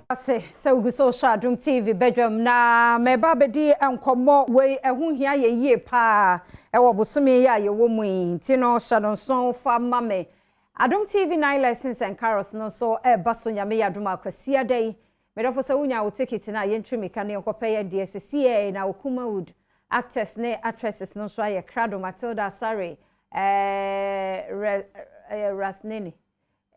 Ase so gu social Adom TV Badwam na meba bedi enkomo we ehu hia ye yie pa wo bosome ya ye wo mu nti no hya so fa mame Adom TV 9 lessons and carols no so baso nyame ya Adom akwasi adai medofo so unya wo ticket na ye ntwi meka ne nkopɛ ye DSCA na okuma wood actors ne actresses no so aye Krado Matilda Sare Rasnene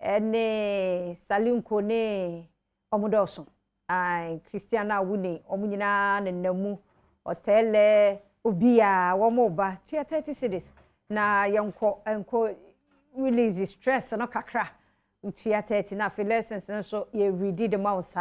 ene Salinko ne omudoso ai Christiana Wune omunyina nenamu hotele obia womoba 30 cities na enko release stress no kakra utia 30 na fe lessons no so ye ready the mouse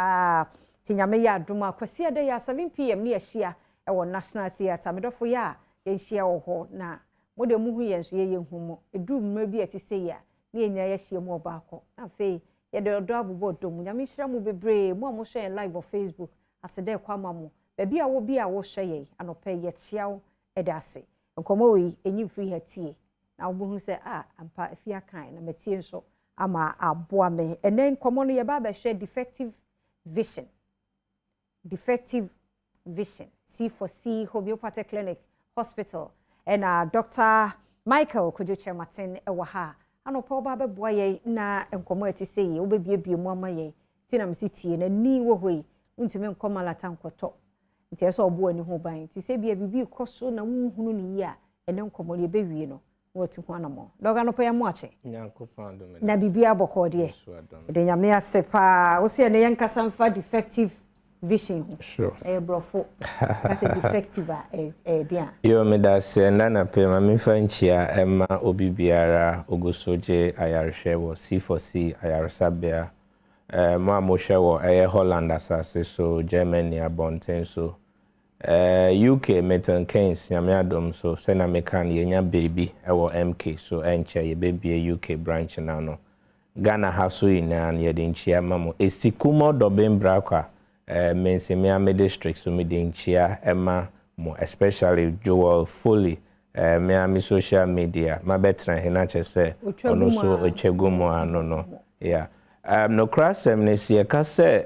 tinyame ya Adom akwasi ade ya 7 pm ne ahia e wo National Theatre medofo ya ye ahia wo ho na mode muhu ye nso ye humo edu mma bi atise ya ne nyina ye ahia mu obako afi ye de odo abubo dom nyame hira mu bebre mu amo hwe live on Facebook asede kwa mamo baby a wo bi a wo hwe ye anope ye chiawo edase nkomo we enyi free hatie na wo hu se ampa afia kan na matie nso ama aboa me enen nkomo no ye ba ba hwe defective vision C4C homeopathic clinic hospital and Dr. Michael Kojoche Martin ewa ha anopa oba beboa ye na enkomo atise ye obebiebie mu ama ye ti na msitie na ni wo hoi ntumi nkoma lata nkoto nti eso obo ani ho ban ti se bia bibi koso na wuhunu ni ya ene nkomo ye bewie no wotu ho anamo doga no pa ya mu ache nyankopon do me na bibi aboko de de nyame asepa wo se ne yankasa mfa defective vision sure brofo kasi defective dia yo me da se na pe ma me fa nchia ema obi biara ogosoje ayarhwe wo C4C ayarsabia mo amohwe wo Holland asase so Germany abonten so UK Milton Keynes nyame Adom so se na mekan yenya baby ewo MK so enche ye baby UK branch na no Ghana haso ina na ye de nchia mamo esikumo dobembra kwa Mensemia district so me de nchia ema mo especially Joel Foley me social media ma betra he na chese ono so otwagumo ano no yeah no crasem ne sie ka se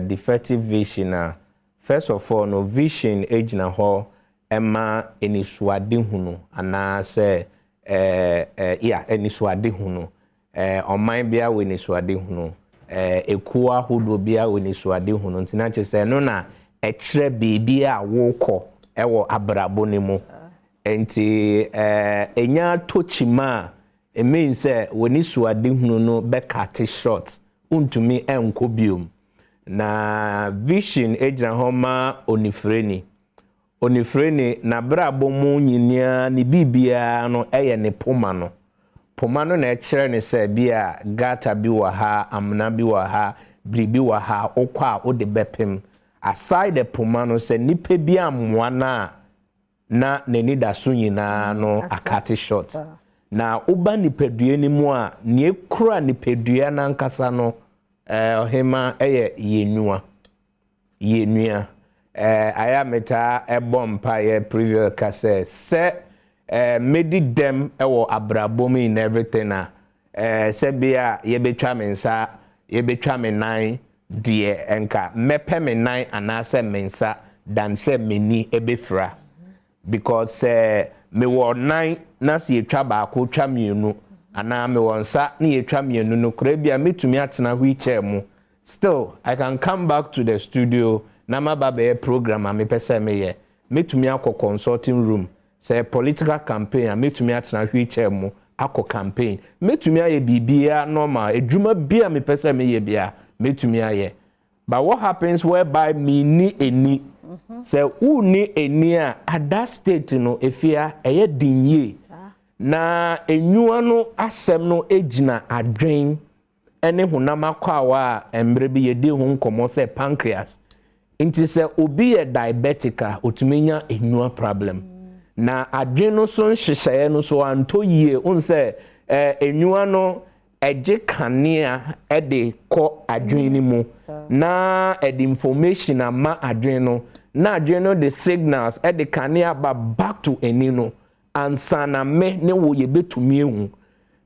defective vision first of all no vision age na ho ema enisuade hunu ana se yeah enisuade hunu oman bia we enisuade hunu ekuwa hodo bia we enisuade hunu ntina chese no na ekire bebi a wokọ ewo abrabo ne mu enti enya tochima e mean say woni suade hunu no be cut short untumi enko biom na vision ejina homa onifreni na brabo mu nyinia ni bibia no eye ne poma no na ekire ne say bia gata bi wa ha amna bi wa ha bribi wa ha okwa ode bepem aside the poma no say nipa bi amwa na neni da so nyina no akate short na uba nipadua ni mu a ne ekura nipadua na nkasa no ohema eye yenua aya meta ebompa ye previous kase se medi dem ewo abrabom in everything na se bia ye betwa mensa ye betwa menan de enka mepe menan anase mensa dan se meni ebefra because me wo nan na se etwa ba ko twa mienu ana me wonsa na etwa mienu no kra bia metumi atena wheelchair mu still I can come back to the studio na mababe program am pese me ye metumi akọ consulting room say political campaign metumi atena wheelchair mu akọ campaign metumi aye bibia normal edwuma bia me pese me ye bia metumi aye but what happens whereby me ni eni say uni eni a at that state no efia eye dinye na enwua no asem no ejina adwen ene honam akwawa embre bi yedi ho nkomo say pancreas inti say obi ye diabetica otumenya enwua problem na adwen no so nhyehyeye no so anto yie unse enwua no eje kanea ede ko adwen ni mu na ede information ama adwen no na adwen no the signals ede kanea back to eni no ansana me ne wo ye betumi ehu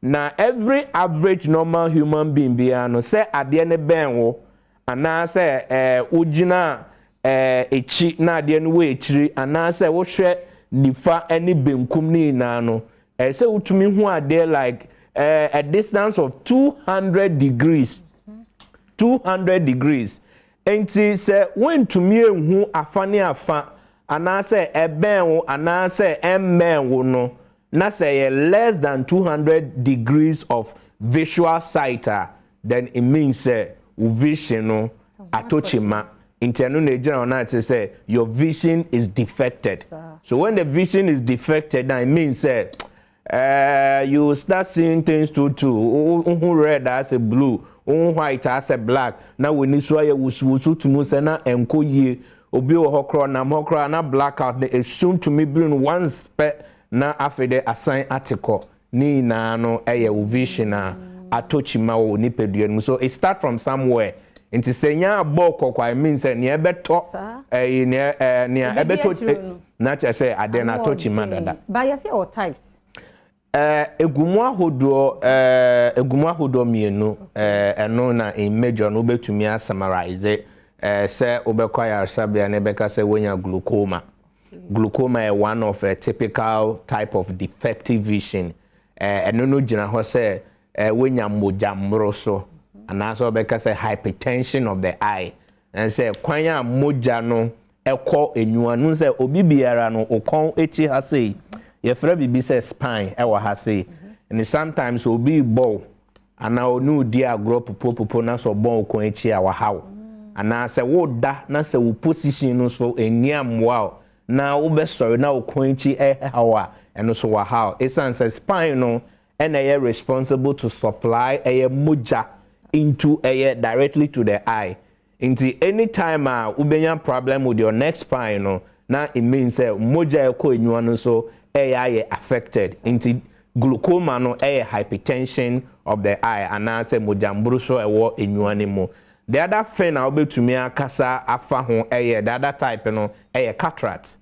na every average normal human being bia no say ade ne ben wo anase ujina echi na ade no we echiri anase wo hwe nifa ani benkum ni na no say utumi hu ade like a distance of 200 degrees 200 degrees enti say when to me hu afane afa anase eben wo anase emmen wo no na say less than 200 degrees of visual sight then it means vision no atochima intenu na ejira na to say your vision is defected. So when the vision is defected, then it means you start seeing things too red as a blue, white as a black. Now when you saw you wusu to musena enko ye obi ohokro na mokro na blackout they assume to me bring one spec na afede assign article ni na no vision atochima wo nipeduan. So it start from somewhere. Inti senya boko kwa means ni ebeto ni ebeto na cha say ade na atochima dada. But you say all types. Egumu ahodo mienu eno na in major no betumi a summarize say obekwa ya sabia na beka say wenya glaucoma. Glaucoma is one of a typical type of defective vision. Eno no gina ho say wenya mojamro so and also because hypertension of the eye and say kwanya moja no ekọ enyua no say obi biara no okon echi ha say ye fra bibi say spine e wa ha say and sometimes obi bow and onu di agro popo na so bon okon echi a wa ha and say wo da na say wo position no so eniam wow na wo be sorry na okon echi e hawa and so wa ha esan say spine no and they are responsible to supply a moja into a directly to the eye. Into any time ubenya problem with your neck spine no na it means moja eko enyuano so eye affected. Into glaucoma no hypertension of the eye and na say moja mbruso ewo enyuane mo. The other thing na obetumi akasa afa ho the other type no cataract.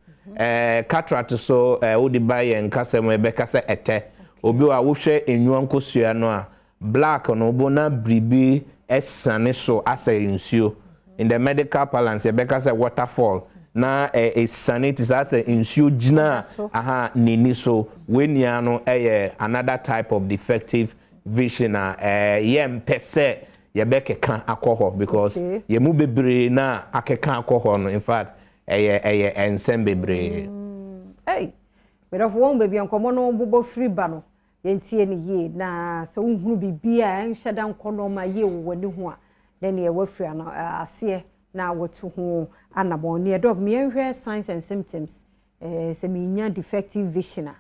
Cataract so odi buy nkasa mo ebekasa ete. Obi wa wo hwe enyuan kosua no a black no bona bribi esane so as a insio in the medical parlance because a waterfall na esane is as a insio jina aha nini so when ya no another type of defective vision yem pese ye bekeka akoho because ye mu bebre na akeka akoho no in fact ensem bebre hey but of one baby ankomo no bobo free ba no yentie ni ye na se unhunu bibia enhyeda nkono ma ye woni ho a na ne wafiri na ase na wotu ho anabon ne dog me enhwe signs and symptoms se me nya defective vision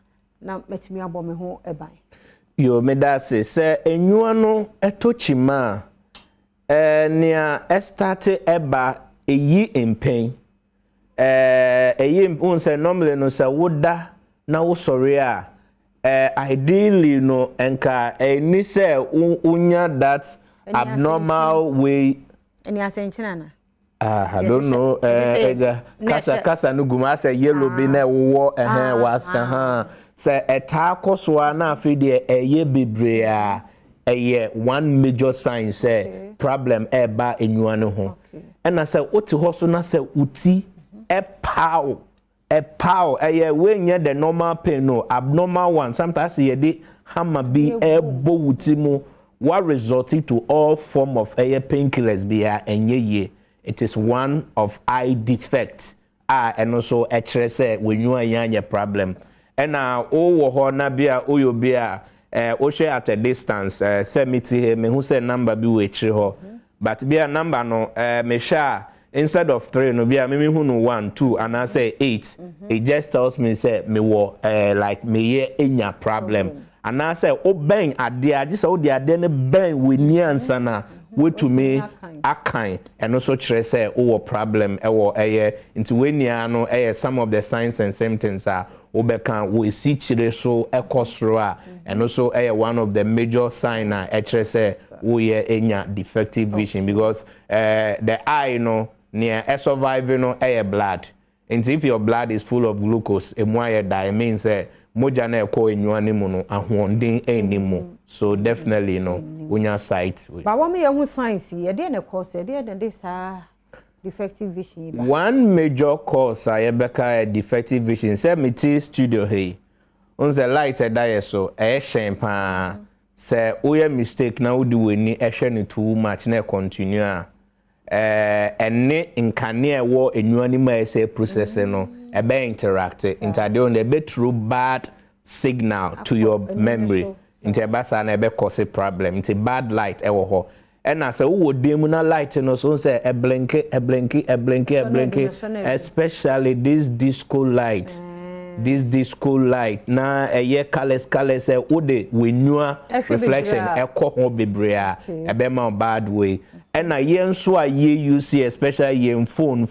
na metumi abo me ho eban yo me da se enwua no etochima nia start eba eyi empen eyi unse normally no se woda na wo sorry a ideally no enka ni say unya that abnormal way any asenchina na I don't know kasa no guma say yellow be na wo was say eta kosoa na afi de eye bebre a one major sign say problem eba enua no ho and I say oti ho so na say uti a pow when you the normal pain no abnormal one sometimes you dey hammer be ebo wutimu what resulting to all form of painkillers be enye it is one of eye defect and also say when you are problem and now wo ho na bia oyo bia o share at a distance say me who say number be we chire ho but bia number no me sha instead of 3 no bia me hu no 1 2 and I say 8 it just tells me say me wo like me ye enya problem and I say o ben ade just o de ade ne ben we ni ansa na we to me akan and also chere say o problem e wo into we ni ano some of the signs and symptoms are obeka we see chire so ekosro and also one of the major sign chere say we enya defective vision because the eye no near surviving no blood and if your blood is full of glucose it means moja na ekọ enwa ne mu no ahonden enimu so definitely no unya sight but what me hu science ye dey na course ye dey this defective vision ba one major course ayebeka defective vision say me studio hey on the light that so shen pa say oye mistake na wo di weni ehwe ne too much na continue ene nkane wo enwa ni ma say process no ebe interact interact on the through bad signal to your memory inte basa na ebe cause problem inte bad light ewo ho ena say wo dem na light no so say e blink especially this disco light this disco light na ye colors wo de wenua reflection ekọ ho bebrea ebe ma bad way ena ye nso a ye use especially ye phone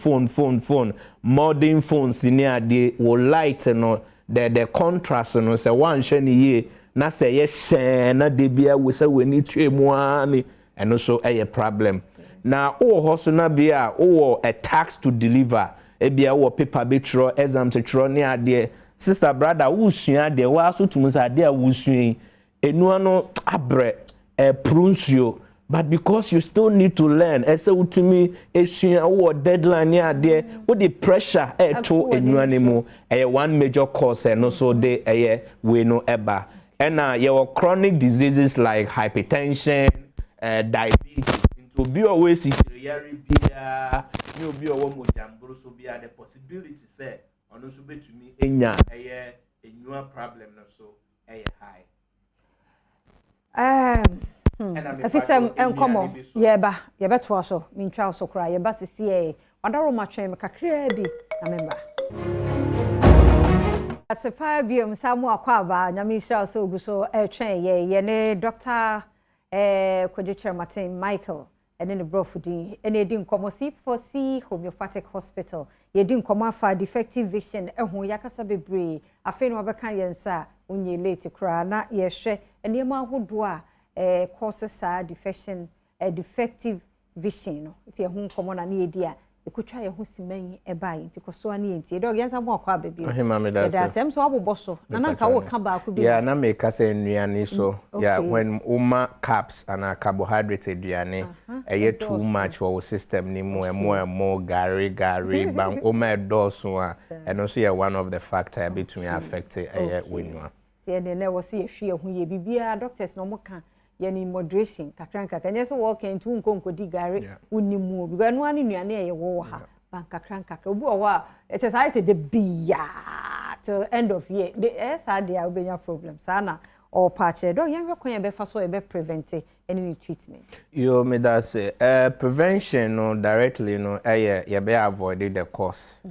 modern phones ni ade wo light no the contrast no say one hwe ni ye na say ye shen na de bia we say we ni twemu ani eno so a problem na o ho so na bia o a tax to deliver ebia wo paper betro exam to tro ni ade sister brother wo sua de wa so tumusa ade a wo sua enu ano abre pruncio but because you still need to learn ese utumi esua wo deadline ni ade wo the pressure to enu anemu one major cause no so de we no eba and your chronic diseases like hypertension diabetes into be always yari bia you be owo mojamboro so bia the possibility say ono so betumi enya enua problem no so high Afisem enkomo ye beto so mintwa so kra ye ba sisi wadaro matwen me kakra bi na memba asefa bi msamu akwaba nyame isra so oguso twen ye ne Dr. Kojecher Martin Michael ene ne brofudi ene edi nkomo C4C homeopathic hospital ye di nkomo afa defective vision ehun yakasa bebre afi no beka yensa unye late kra na ye hwe ene ma hodo a causes defective vision no ti ehun nkomo na ne edi a ekutwa ye ho siman ebai nti koso ani enti dog yansa mo akwa bebi da sem so aboboso na nanka wo ka ba ku bi yeah na me ka say nnuane so yeah when uma carbs and carbohydrate aduane too much for system ni mo gari bam uma doso a eno so yeah one of the factor between affect wenua ti ene na wo se ye hwe hu ye bibia doctors no mo ka yani moderation kakranka kanye so walk into nkonko di gare unimu because no ani nuane ye wo ha ban kakranka obi o wa exercise the bia till end of year the SRD a obenya problem sana or patch do yen we kon ye be fa so ye be prevent any treatment you me that say prevention no directly no ye be avoid the cause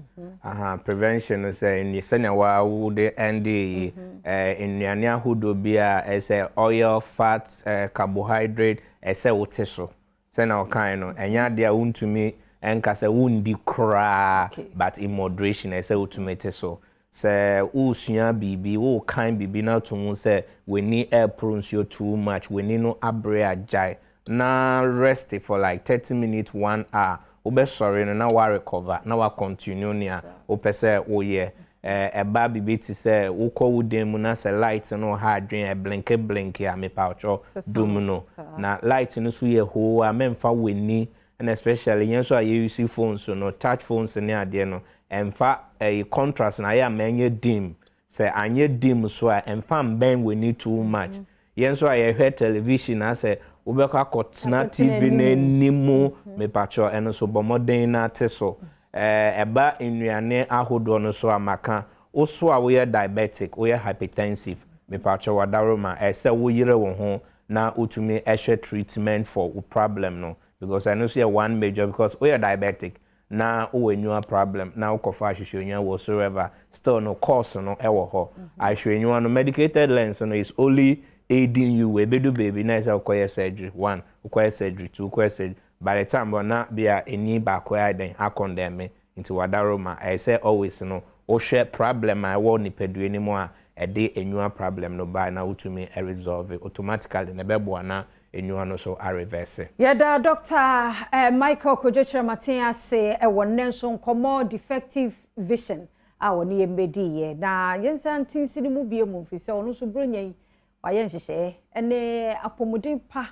prevention no say in senya wa would end in nuane ahodo bia say oil fats carbohydrate say wote so say na kind no enya dia untumi enka say wundi kra but in moderation say utumete so say usua bibi wo kan bibi na to mu say we need air pronuncio too much we need no abre ajai na rest for like 30 minutes 1 hour obe sorry na wa recover na wa continue nia o pese o ye eba bibi ti say wo ko wudem mu na say light no ha adwen blink ya me paucho dum no na light no so ye ho a memfa weni and especially yen so you use phones so no touch phones ne ade no emfa a contrast na ya menye dim say anye dim so a emfa mben we need too much yen so I hear television na say ubeka kotna TV na nimu me pacho eno so bomoden na teso eba nnuane ahodo no so amaka oso a we diabetic we hypertensive me pacho wadaro ma say wo yire wo ho na utumi ehwe treatment for problem no because I know see one major because we are diabetic na uwenua problem na ukofa hwehwenua whatsoever still no course no ewo ho ahwenua no medicated lens no is only aiding you we bedu baby na say ukoye surgery 1 ukoye surgery 2 ukoye surgery by the time na bia eni ba koya den akondem into wadaroma I say always no o share problem I wo nipadue ni mo a ede enua problem no ba na utumi resolve automatically na bebo na enua no so a reverse yeda Dr. Michael Kojecher Martin say e wonne so nkomo defective vision a woni embedi ye na yensa ntinsini mu bie mu fise ono so bronyan waye nhyehyɛ ene apomuden pa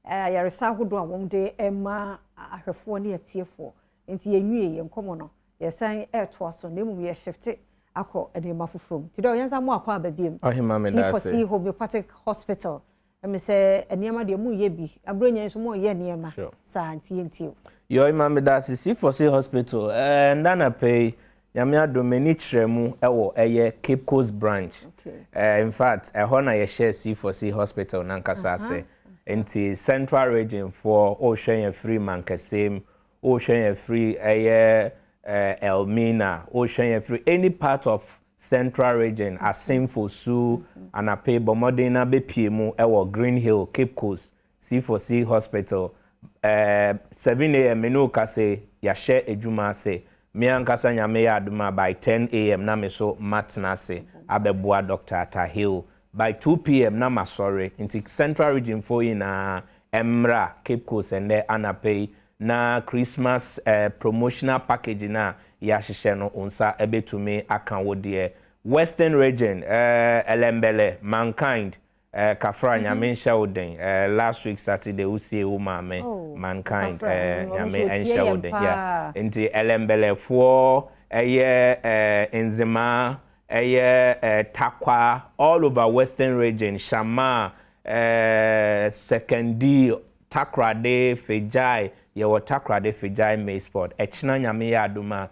yaresa hodo a womde ema ahwefo ne atiefo nti yenwie ye nkomo no yesan to aso na mum ye shifte akọ enema foforo ti do yensa mu akọ ababiem C4C Homeopathic Hospital emi se enema de mu ye bi abronyan so mu ye enema sa nti yo imam das C4C Hospital ndana pay nyame adomeni kyeremu ewo eye Cape Coast branch in fact ho na ye share C4C Hospital nankasa ase nti central region for Ocean Free Mankasem Ocean Free Elmina Ocean Free any part of central region asemfo su anape bomodena bepiemu ewo Green Hill Cape Coast C4C Hospital 7 a.m. menu kase ya share ejuma ase me ankasa nyame ya aduma by 10 a.m. na me so matna ase abeboa Dr. Tahil by 2 p.m. na masore into central region for ina emra Cape Coast and anape na Christmas promotional package na ya hihye no onsa ebetumi akan wo de western region elembele mankind kafra nyame nshawden last week Saturday usie umame mankind nyame nshawden yeah nti elembele for enzima takwa all over western region shama sekendi takrade fejai yewo takrade fejai May sport echina nyame ya aduma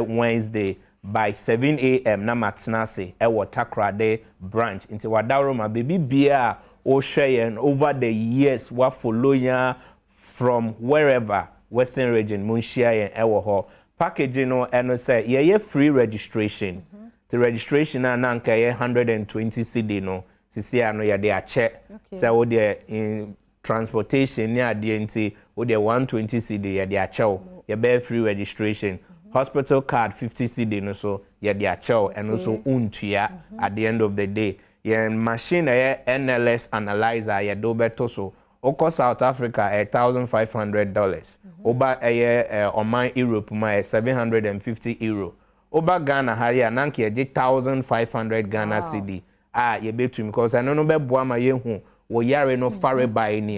Wednesday by 7 a.m. na matnase ewo takrade branch into wadaro ma baby bia o share over the years wa follow ya from wherever western region munshia yen ewo ho package no eno say ye free registration the registration na nanka ye 120 cedi no sisi ano ye de ache say wo de in transportation ni ade nti wo de 120 cedi ye de ache ye be free registration hospital card 50 cedi no so ye de ache and also untua at the end of the day ye machine NLS analyzer ye do beto so oko South Africa $1,500 oba oman Europe ma €750 oba Ghana haya nanke ye 1,500 Ghana cedi ye betum because I no be boa ma ye hu wo yare no fare by ni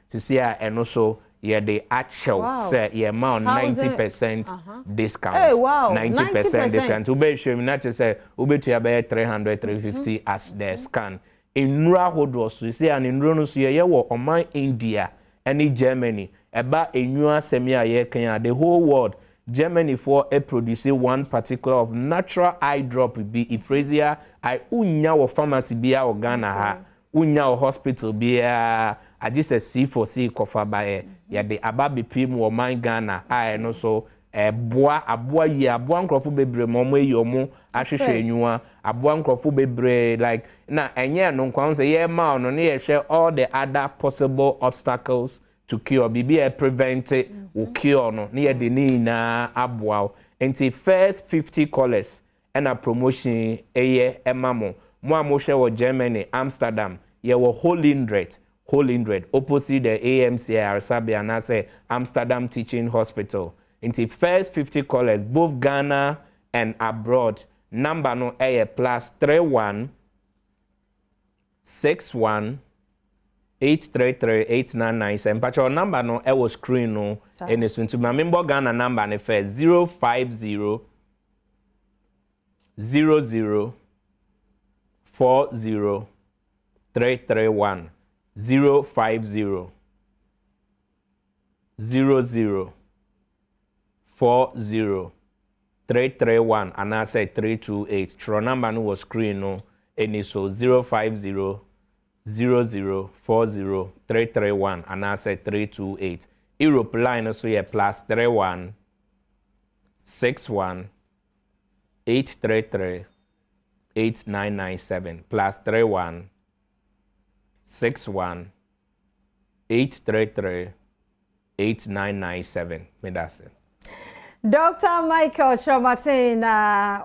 sisi eno so ye de actual say ye ma 90% discount. Hey, wow. 90% discount. Ube show me not to say ube to be 300 350 as the scan. Inra hodo so say an inro no so ye wo oman India any Germany eba enua semia ye kan the whole world Germany for produce one particular of natural eye drop be Euphrasia I unya wo pharmacy bia o Ghana ha unya o hospital bia I just C4C kofa ba ya de ababe pim wo man Ghana I no so aboa yi aboa nkrofo bebre mo yi omo ahwehwe enua aboa nkrofo bebre like na enye no nkwan say ye ma no na ye hwe all the other possible obstacles to cure bibi prevent it will cure no na ye de ni na aboa enti first 50 callers and a promotion emamo mo amhwe wo Germany Amsterdam ye wo Holindred opposite the AMCR Sabia na say Amsterdam Teaching Hospital into first 50 callers both Ghana and abroad number no +31 61 833 8997 but your number no was screen no and it's into my member Ghana number ne first 050 00 40 331 050 00 40 331 and I said 328. Your number no was screen no any so 050 00 40 331 and I said 328. Europe line so yeah +31 61 833 8997 +31 61 833 8997 me that's it. Dr. Michael Chromatin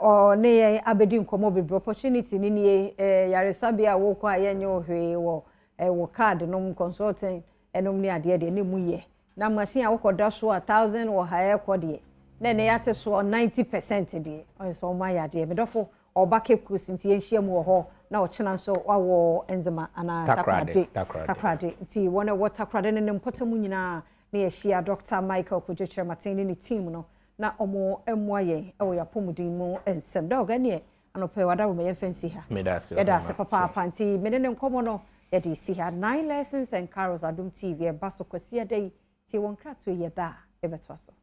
or ne abedi nkomo be opportunity ni yaresabia wo kwa yenyo hwe wo card no consulting enom ni ade de ne mu ye na machine a wo koda so 1,000 wo haye kode na ne yate so 90% de so ma ya de medofo oba Cape Coast nti enhia mu ho na o chena so wawo enzema ana takrade nti wona wo takrade ne mpotamu nyina na ye hia Dr. Michael Kojochre Matini ne team no na omo emwaye e wo yapomudin mu ensem da ogane anope wada wo me fancy ha yeda se papa panti me ne nkomo no yedi si ha 9 lessons and carols Adom TV e baso kwasi adai ti won krato ye da e betwa so